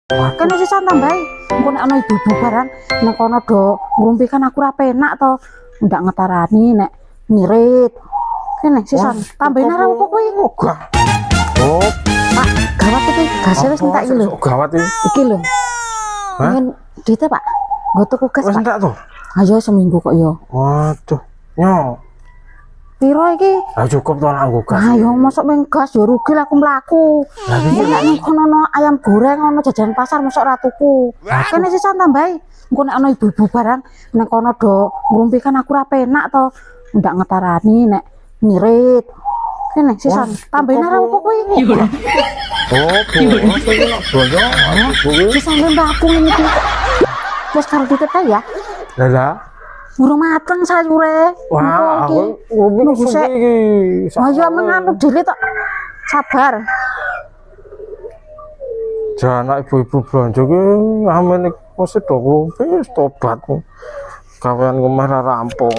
Kan sisan tambahi. Engko nek ana ibu-ibu barang nang kono do ngrumpi kan aku ora penak to. Ndak ngetarani nek ngirit. Kene sisan tambahin arep apa kuwi? Enggak. Oh, Pak, gawat iki gase wis entek iki lho. Gawat iki. Iki lho. Hah? Ingin dite Pak. Nggo tuku gas Wis Pak. entek to? Ayo seminggu kok yo. Waduh. Nyo. Piro iki? Ah cukup to nak nggo gas. Ayo mosok meng gas yo rugi lah aku mlaku. Lah iki Nek nang kono ono ayam goreng ono jajan pasar mosok ora tuku. Kene sisan tambahi. Engko nek ana ibu-ibu barang nang kono do ngrumpi kan aku ora penak to. Ndak ngetarani nek ngirit. Kene sisan tambahin arep apa kuwi? Oh, iki nak boyo. Kuwi. Sisan mbakku ngene iki. Wis karo ditete ya. Lah. Burung mateng sayure. Wah, aku ngopi nunggu suwi sik. iki. Ayo menganut dhewe tok. Sabar. Jana ibu-ibu belanja ki amen mesti do ngopi wis tobat. Kawean omah ra rampung.